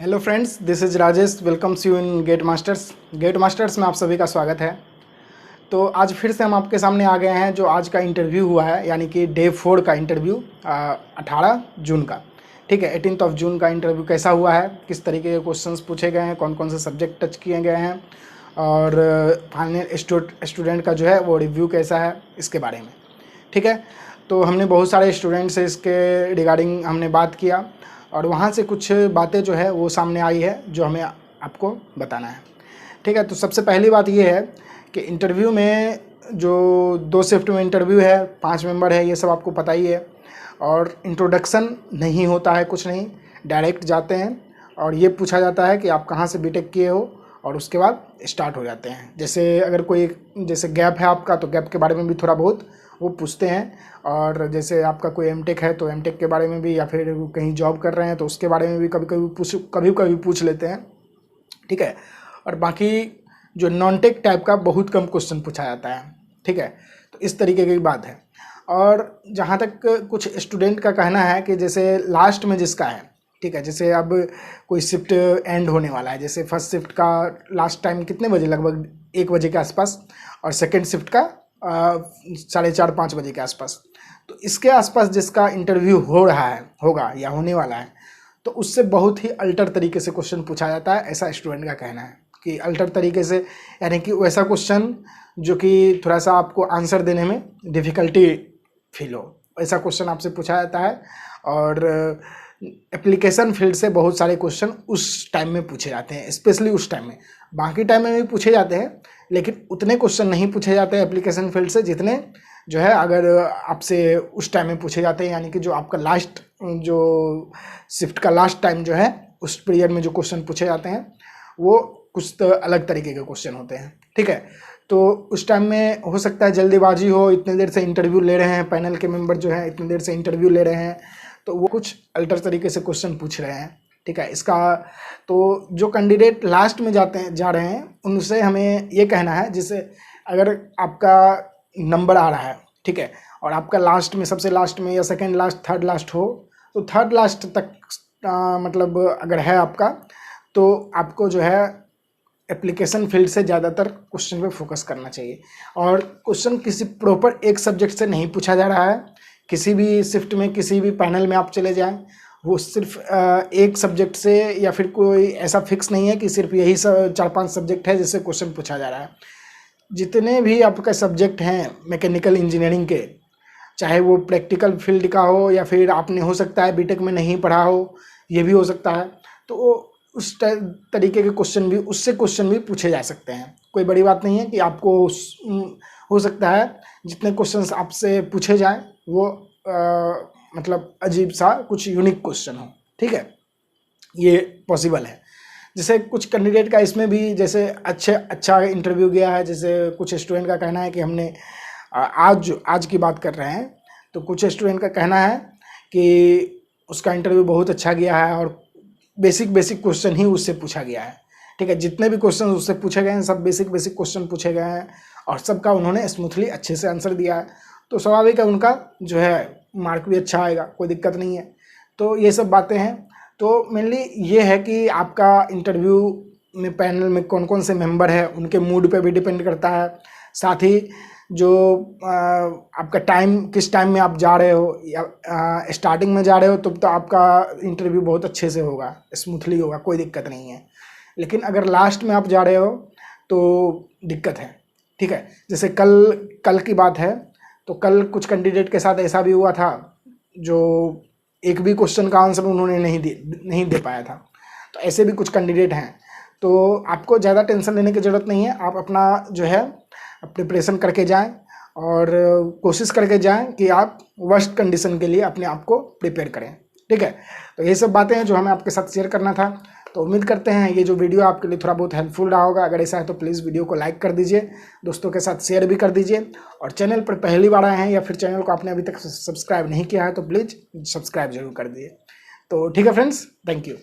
Hello friends, this is Rajesh. Welcomes you in Gate Masters. Gate Masters में आप सभी का स्वागत है। तो आज फिर से हम आपके सामने आ गए हैं। जो आज का इंटरव्यू हुआ है, यानी कि डे 4 का इंटरव्यू 18 जून का, ठीक है, 18th ऑफ जून का इंटरव्यू कैसा हुआ है, किस तरीके के क्वेश्चंस पूछे गए हैं, कौन कौन से सब्जेक्ट टच किए गए हैं और फाइनल स्टूडेंट का जो है वो रिव्यू कैसा है, इसके बारे में, ठीक है। तो हमने बहुत सारे स्टूडेंट से इसके रिगार्डिंग हमने बात किया और वहाँ से कुछ बातें जो है वो सामने आई है जो हमें आपको बताना है, ठीक है। तो सबसे पहली बात ये है कि इंटरव्यू में जो 2 शिफ्ट में इंटरव्यू है, 5 मेंबर है, ये सब आपको पता ही है। और इंट्रोडक्शन नहीं होता है, कुछ नहीं, डायरेक्ट जाते हैं और ये पूछा जाता है कि आप कहाँ से बीटेक किए हो और उसके बाद स्टार्ट हो जाते हैं। जैसे अगर कोई जैसे गैप है आपका तो गैप के बारे में भी थोड़ा बहुत वो पूछते हैं, और जैसे आपका कोई एमटेक है तो एमटेक के बारे में भी, या फिर कहीं जॉब कर रहे हैं तो उसके बारे में भी कभी कभी पूछ लेते हैं, ठीक है। और बाकी जो नॉन टेक टाइप का बहुत कम क्वेश्चन पूछा जाता है, ठीक है। तो इस तरीके की बात है। और जहाँ तक कुछ स्टूडेंट का कहना है कि जैसे लास्ट में जिसका है, ठीक है, जैसे अब कोई शिफ्ट एंड होने वाला है, जैसे फर्स्ट शिफ्ट का लास्ट टाइम कितने बजे, लगभग 1 बजे के आसपास, और सेकेंड शिफ्ट का 4:30-5 बजे के आसपास। तो इसके आसपास जिसका इंटरव्यू हो रहा है, होगा या होने वाला है, तो उससे बहुत ही अल्टर तरीके से क्वेश्चन पूछा जाता है, ऐसा स्टूडेंट का कहना है। कि अल्टर तरीके से यानी कि वैसा क्वेश्चन जो कि थोड़ा सा आपको आंसर देने में डिफ़िकल्टी फील हो, ऐसा क्वेश्चन आपसे पूछा जाता है। और एप्लीकेशन फील्ड से बहुत सारे क्वेश्चन उस टाइम में पूछे जाते हैं, स्पेशली उस टाइम में। बाकी टाइम में भी पूछे जाते हैं, लेकिन उतने क्वेश्चन नहीं पूछे जाते हैं एप्लीकेशन फील्ड से जितने जो है अगर आपसे उस टाइम में पूछे जाते हैं। यानी कि जो आपका लास्ट, जो शिफ्ट का लास्ट टाइम जो है, उस पीरियड में जो क्वेश्चन पूछे जाते हैं वो कुछ तो अलग तरीके के क्वेश्चन होते हैं, ठीक है। तो उस टाइम में हो सकता है जल्दीबाजी हो, इतने देर से इंटरव्यू ले रहे हैं, पैनल के मेंबर जो हैं इतनी देर से इंटरव्यू ले रहे हैं, तो वो कुछ अल्टर तरीके से क्वेश्चन पूछ रहे हैं, ठीक है। इसका तो जो कैंडिडेट लास्ट में जा रहे हैं उनसे हमें ये कहना है, जैसे अगर आपका नंबर आ रहा है, ठीक है, और आपका लास्ट में, सबसे लास्ट में या सेकेंड लास्ट, थर्ड लास्ट हो, तो थर्ड लास्ट तक मतलब अगर है आपका, तो आपको जो है एप्लीकेशन फील्ड से ज़्यादातर क्वेश्चन पे फोकस करना चाहिए। और क्वेश्चन किसी प्रॉपर एक सब्जेक्ट से नहीं पूछा जा रहा है। किसी भी शिफ्ट में, किसी भी पैनल में आप चले जाएं, वो सिर्फ एक सब्जेक्ट से, या फिर कोई ऐसा फिक्स नहीं है कि सिर्फ यही 4-5 सब्जेक्ट है जिससे क्वेश्चन पूछा जा रहा है। जितने भी आपका सब्जेक्ट हैं मैकेनिकल इंजीनियरिंग के, चाहे वो प्रैक्टिकल फील्ड का हो या फिर आपने हो सकता है बीटेक में नहीं पढ़ा हो, ये भी हो सकता है, तो उस तरीके के क्वेश्चन भी, उससे क्वेश्चन भी पूछे जा सकते हैं। कोई बड़ी बात नहीं है कि आपको हो सकता है जितने क्वेश्चंस आपसे पूछे जाएं वो मतलब अजीब सा कुछ यूनिक क्वेश्चन हो, ठीक है, ये पॉसिबल है। जैसे कुछ कैंडिडेट का इसमें भी जैसे अच्छा इंटरव्यू गया है। जैसे कुछ स्टूडेंट का कहना है कि हमने आज की बात कर रहे हैं, तो कुछ स्टूडेंट का कहना है कि उसका इंटरव्यू बहुत अच्छा गया है और बेसिक क्वेश्चन ही उससे पूछा गया है, ठीक है। जितने भी क्वेश्चन उससे पूछे गए हैं सब बेसिक क्वेश्चन पूछे गए हैं और सबका उन्होंने स्मूथली अच्छे से आंसर दिया है, तो स्वाभाविक है उनका जो है मार्क भी अच्छा आएगा, कोई दिक्कत नहीं है। तो ये सब बातें हैं। तो मेनली ये है कि आपका इंटरव्यू में पैनल में कौन कौन से मेंबर है उनके मूड पे भी डिपेंड करता है। साथ ही जो आपका टाइम, किस टाइम में आप जा रहे हो, या स्टार्टिंग में जा रहे हो तो आपका इंटरव्यू बहुत अच्छे से होगा, स्मूथली होगा, कोई दिक्कत नहीं है। लेकिन अगर लास्ट में आप जा रहे हो तो दिक्कत है, ठीक है। जैसे कल की बात है, तो कल कुछ कैंडिडेट के साथ ऐसा भी हुआ था जो एक भी क्वेश्चन का आंसर उन्होंने नहीं दे पाया था। तो ऐसे भी कुछ कैंडिडेट हैं। तो आपको ज़्यादा टेंशन लेने की ज़रूरत नहीं है। आप अपना जो है प्रिपरेशन करके जाएं और कोशिश करके जाएं कि आप वर्स्ट कंडीशन के लिए अपने आप को प्रिपेयर करें, ठीक है। तो ये सब बातें हैं जो हमें आपके साथ शेयर करना था। तो उम्मीद करते हैं ये जो वीडियो आपके लिए थोड़ा बहुत हेल्पफुल रहा होगा। अगर ऐसा है तो प्लीज़ वीडियो को लाइक कर दीजिए, दोस्तों के साथ शेयर भी कर दीजिए, और चैनल पर पहली बार आए हैं या फिर चैनल को आपने अभी तक सब्सक्राइब नहीं किया है तो प्लीज़ सब्सक्राइब जरूर कर दीजिए। तो ठीक है फ्रेंड्स, थैंक यू।